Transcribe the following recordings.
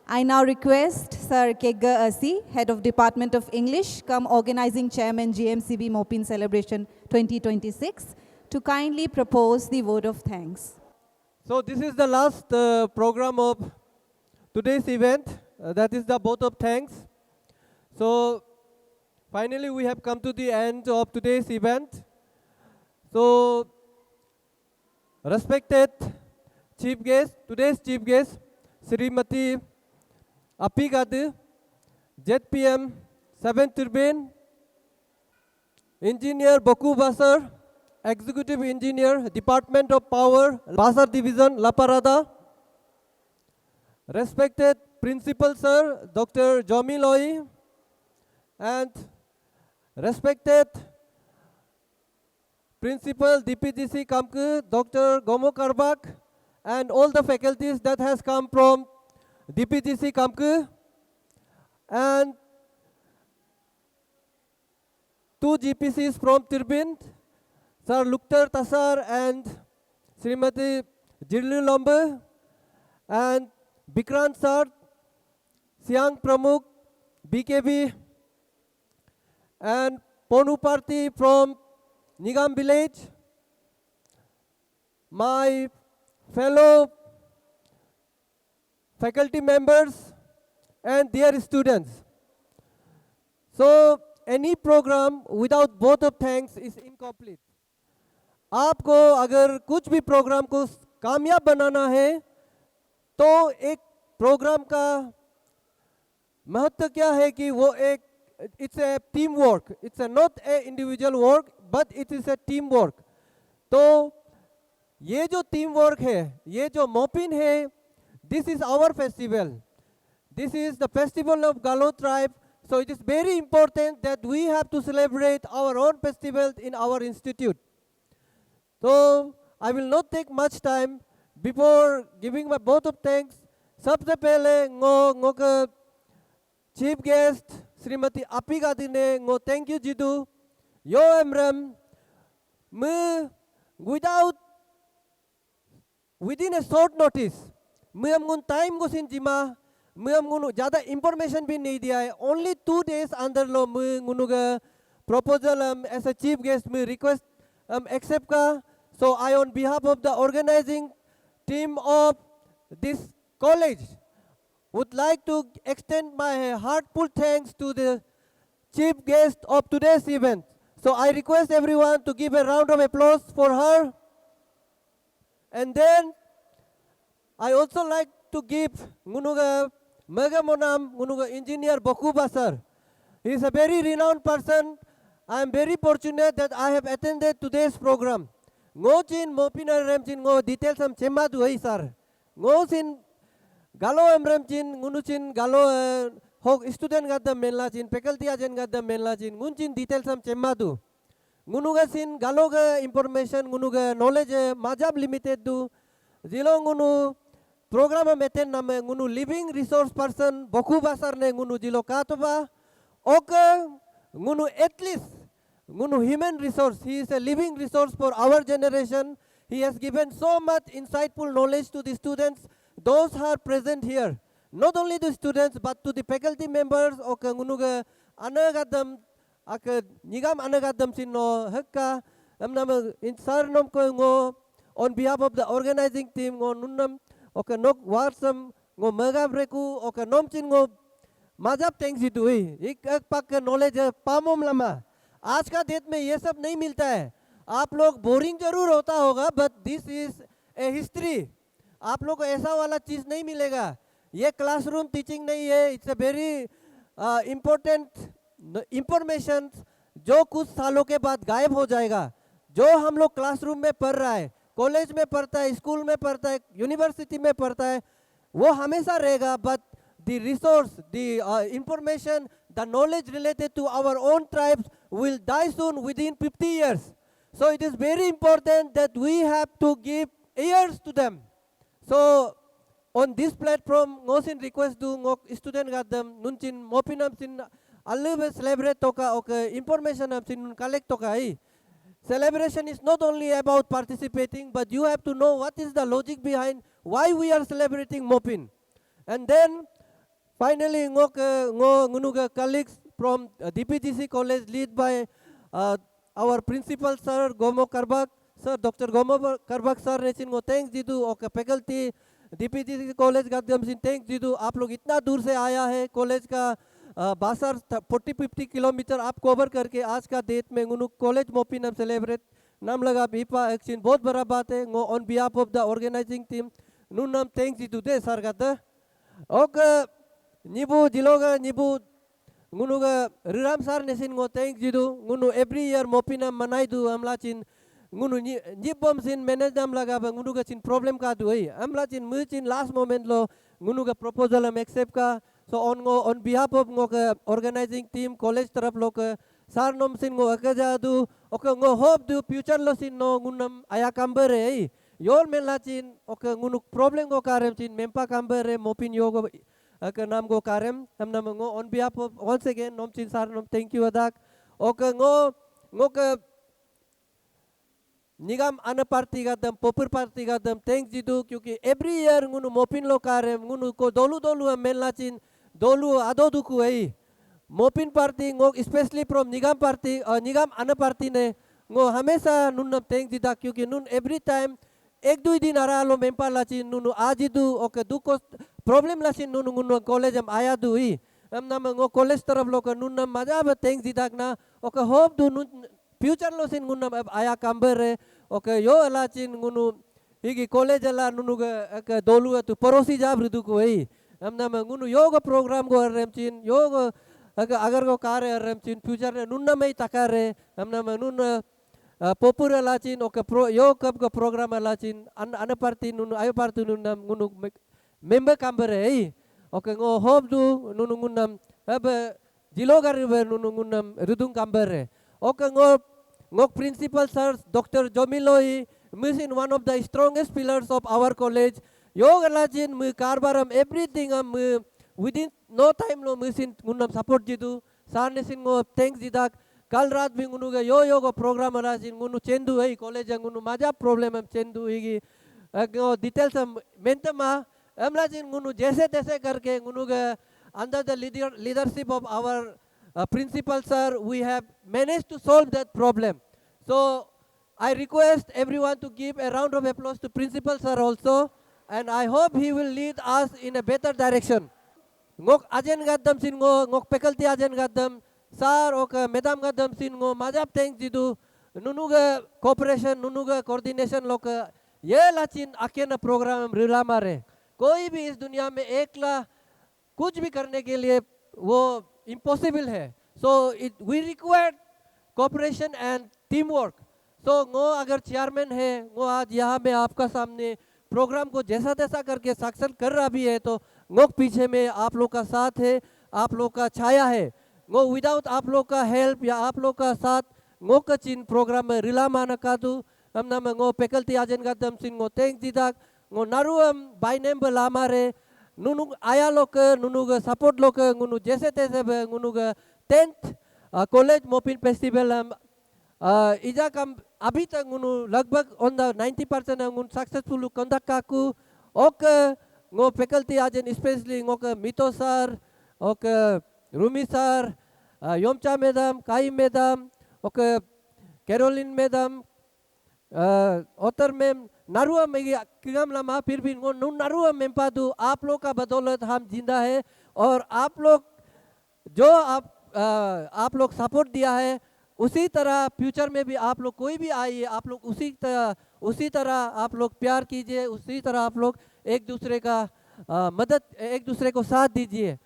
I now request Sir Kegga Asi, Head of Department of English, come Organizing Chairman GMCB Mopin Celebration 2026, to kindly propose the vote of thanks. So this is the last program of today's event. That is the vote of thanks. So finally we have come to the end of today's event. So respected chief guest, today's chief guest, Srimati Apigadu, ZPM 7 Turbine, Engineer Boku Basar, Executive Engineer, Department of Power, Basar Division, La Parada. Respected Principal Sir, Dr. Jomi Loi, and respected Principal DPGC Kamku, Dr. Gomo Karbak, and all the faculties that has come from DPGC Kamku, and two GPCs from Tirbin, Sir Luktar Tasar and Srimati Jirlu Lombe, and Bikrant Sir, Siang Pramukh, BKB, and Ponu Party from Nigam village, my fellow faculty members and their students. So any program without vote of thanks is incomplete. आपको अगर कुछ भी programme को कामयाब बनाना है तो एक programme का महत्व क्या है कि वो एक it's a teamwork. It's a not a individual work, but it is a teamwork. तो ये जो teamwork है, ये जो Mopin है, this is our festival. This is the festival of Galo tribe. So it is very important that we have to celebrate our own festivals in our institute. So I will not take much time before giving my vote of thanks. सबसे पहले ngो का chief guest Srimati Apigadu ne ngo thank you jidu yo emram me within a short notice me amgun time go sin jima me amgun ज़्यादा information भी नहीं दिया है only 2 days अंदर लो me ngunuga proposal as a chief guest me request accept का. So I on behalf of the organizing team of this college would like to extend my heartfelt thanks to the chief guest of today's event. So I request everyone to give a round of applause for her. And then I also like to give Ngunuga Megamonam, Ngunuga Engineer Boku Basar. He is a very renowned person. I am very fortunate that I have attended today's program. Ngo chin Mopinar Remchin Ngo details am Chemadu Hai sir. Ngo chin Galo emrem chin ngunu chin galo hok student gadam menla chin faculty ajen gadam menla chin ngun chin details am chemmadu ngunu ga chin galo ga information ngunu ga knowledge majab limited du jilo ngunu program meten nam ngunu living resource person boku basar ne ngunu jilo katoba ok ngunu at least ngunu human resource. He is a living resource for our generation. He has given so much insightful knowledge to the students. Those who are present here, not only the students but to the faculty members o kangunuga anagadam ak nigam anagadam sinno hakka amnam insarnom ko ngo on behalf of the organizing team ngo nunnam o kanok warsam ngo magabreku o kanom chin ngo majab thanks itu ek pak knowledge pamom lama. आज का date में ये सब नहीं मिलता है. आप लोग बोरिंग जरूर होता होगा but this is a history. आप लोग को ऐसा वाला चीज़ नहीं मिलेगा. ये क्लासरूम टीचिंग नहीं है. It's a very important information जो कुछ सालों के बाद गायब हो जाएगा. जो हम लोग क्लासरूम में पढ़ रहा है, कॉलेज में पढ़ता है, स्कूल में पढ़ता है, यूनिवर्सिटी में पढ़ता है, वो हमेशा रहेगा. But the resource, the information, the knowledge related to our own tribes will die soon within 50 years. So it is very important that we have to give ears to them. So on this platform, ngosin request do ngok student gadam nunchin mopinam sin alwe celebrate toka okay information am sin collect toka ai. Celebration is not only about participating, but you have to know what is the logic behind why we are celebrating Mopin. And then Finally, ngo colleagues from DPGC College, lead by our principal sir Gomo Karbak, sir Dr. Gomo Karbak sir ने चिन thanks दीदू और faculty DPGC College Gadam चिन thanks दीदू आप लोग इतना दूर से आया है college का बासर 40-50 किलोमीटर आप कवर करके आज का डेट में गुनु कॉलेज मोपी नाम सेलिब्रेट नाम लगा बीपा एक्शन बहुत बड़ा बात है go on behalf of the organising team नु नाम थैंक्स दीदू दे सर गाता और Nibu jiloga nibu ngunuga riram sar nesin ngo thanks jidu ngunu every year mopina manai du amlachin ngunu nibom sin manage am laga ba ngunuga chin problem ka du ei amlachin muchin last moment lo ngunuga proposal am accept ka so on behalf of ngo organizing team college taraf lo ka sar nom sin ngo akaja du oka ngo hope du future lo sin no ngunam aya kambere ei yor melachin oka ngunuk problem go karem chin mempa kambere mopin yogo Aka nam go karem nam nam ngo on behalf of once again nom chin sar nom thank you adak oka ngo ka nigam ana party gadam popur party gadam thanks jidu क्योंकि every year ngunu mopin lo karem ngunu ko dolu menla chin dolu ado duku ei mopin party ngo especially from nigam party nigam ana party ne ngo hamesha nun nam thanks jida क्योंकि nun every time एक दो दिन आरा लो मेंपा Lachin नुनु आज दु okay दुको problem Lachin नुनु नुनु college हम आया दु ही हम नाम ngo कॉलेज तरफ लो का नुनु मजा ब थैंक्स दिदाक ना ओके होप दु नु फ्यूचर लो सिन नुनु आया कांबर रे ओके यो लाचिन नुनु हिगी कॉलेज ला नुनु के दोलु तु परोसी जाब रुदु को ही हम नाम नुनु यो को प्रोग्राम को रेम चिन यो को अगर को कार्य रेम चिन फ्यूचर ने नुनु में तका रे हम नाम नुनु popular lachin oke pro yo kap ko program lachin ana party nunu ayo party nunam ngunu member kambere ei oke ngo hob du nunu ngunam abe jilogar nunu ngunam rudung kambere oke ngo principal sir Dr. Jomiloi misin one of the strongest pillars of our college yo lachin mu karbaram everything am within no time lo misin ngunam support jidu sarnesin ngo thanks jidak कल रात भी गुनु का यो को programme रहा जिन गुनु चेंदू है college गुनु मजा problem हम चेंदू है डिटेल्स हम मेंटमा हमला जिन गुनु जैसे तैसे करके गुनु का under the leadership of our principal sir we have managed to solve that problem so I request everyone to give a round of applause to principal sir also and I hope he will lead us in a better direction ngok ajen gaddam sin ngok faculty ajen gaddam sar oka medam gadam sin ngo majap thanks jidu nunuga cooperation nunuga coordination loka ye lachin akena program rila mare कोई भी इस दुनिया में एकला कुछ भी करने के लिए वो impossible है so we require cooperation and teamwork so ngo अगर chairman है ngo आज यहाँ में आपका सामने प्रोग्राम को जैसा तैसा करके सक्सेस कर रहा भी है तो ngo पीछे में आप लोग का साथ है आप लोग का छाया है ngo without आप लोग का हेल्प या आप लोग का साथ ngo का चिन प्रोग्राम में रिला माना कादू हम नाम ngo faculty ajen gadam sin ngo thanks didak ngo naruam by name belama re nunu आया लोग nunu का support लोग ngunu जैसे तैसे ngunu का 10th college mopin festival हम इजा कम अभी तक ngunu लगभग on the 90% ngunu successful conduct काकू okay ngo faculty ajen especially ngo का मितो sir okay Rumi sir, Yomcha madam, Kai madam, okay, Caroline madam, Otter mem, Narua में किगम लम्हा फिर भी नरुआ में पादू आप लोग का बदौलत हम जिंदा है और आप लोग जो आप लोग सपोर्ट दिया है उसी तरह फ्यूचर में भी आप लोग कोई भी आइए आप लोग उसी तरह आप लोग प्यार कीजिए उसी तरह आप लोग एक दूसरे का मदद एक दूसरे को साथ दीजिए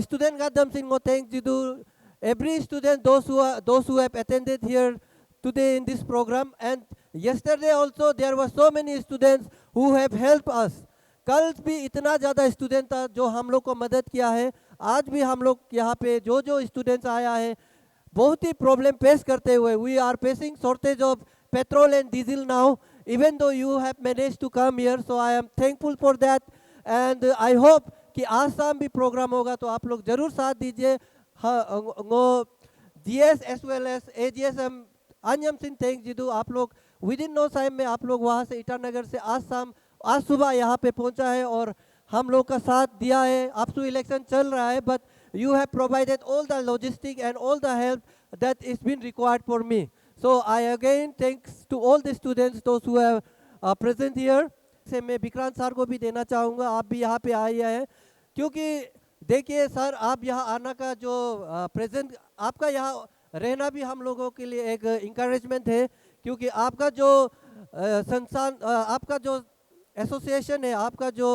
student gadam sin ngo thanks you do every student those who have attended here today in this program and yesterday also there were so many students who have helped us कल भी इतना ज़्यादा स्टूडेंट था जो हम लोग को मदद किया है आज भी हम लोग यहाँ पे जो स्टूडेंट्स आया है बहुत ही प्रॉब्लम फेस करते हुए we are facing shortage of petrol and diesel now even though you have managed to come here so I am thankful for that and I hope कि आज शाम भी प्रोग्राम होगा तो आप लोग जरूर साथ दीजिए GS as well as AGSM Anyam Singh thanks जिदू आप लोग विद इन नो टाइम में आप लोग वहाँ से ईटानगर से आज सुबह यहाँ पे पहुँचा है और हम लोग का साथ दिया है. अप टू इलेक्शन चल रहा है, but you have provided all the logistic and all the help that is been required for me. So I again thanks to all the students, those who have present here. से मैं Vikrant sir को भी देना चाहूँगा, आप भी यहाँ पे आए हैं, क्योंकि देखिए सर, आप यहाँ आना का जो प्रेजेंट, आपका यहाँ रहना भी हम लोगों के लिए एक इंकरेजमेंट है, क्योंकि आपका जो संस्थान, आपका जो एसोसिएशन है, आपका जो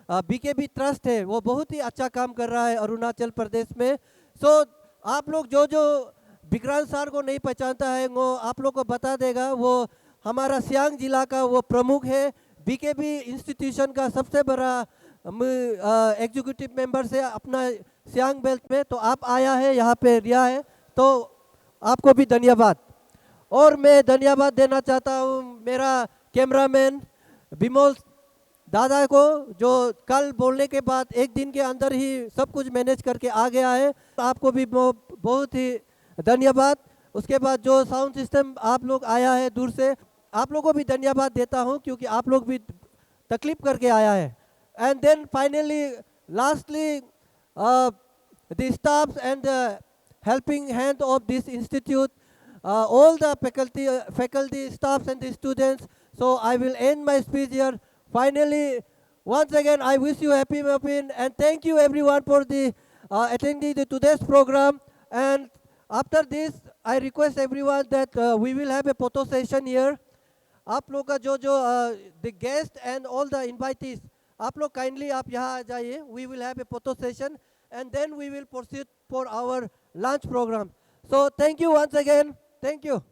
बीकेबी ट्रस्ट है, वो बहुत ही अच्छा काम कर रहा है अरुणाचल प्रदेश में. सो आप लोग जो विक्रांत सर को नहीं पहचानता है, वो आप लोग को बता देगा. वो हमारा सियांग जिला का वो प्रमुख है, बीकेबी इंस्टीट्यूशन का सबसे बड़ा एग्जीक्यूटिव मेंबर से अपना सियांग बेल्ट में. तो आप आया है, यहाँ पे रिया है, तो आपको भी धन्यवाद. और मैं धन्यवाद देना चाहता हूँ मेरा कैमरामैन बिमोल दादा को, जो कल बोलने के बाद एक दिन के अंदर ही सब कुछ मैनेज करके आ गया है. आपको भी बहुत ही धन्यवाद. उसके बाद जो साउंड सिस्टम आप लोग आया है दूर से, आप लोगों को भी धन्यवाद देता हूँ, क्योंकि आप लोग भी तकलीफ करके आया है. And then finally lastly the staffs and the helping hand of this institute, all the faculty, staffs and the students. So I will end my speech here. Finally, once again, I wish you happy Mopin, and thank you everyone for the attending the today's program. And after this, I request everyone that we will have a photo session here. आप लोग का जो the guest and all the invitees, आप लोग kindly आप यहाँ आ जाइए. We will have a photo session, and then we will proceed for our lunch program. So thank you once again. Thank you.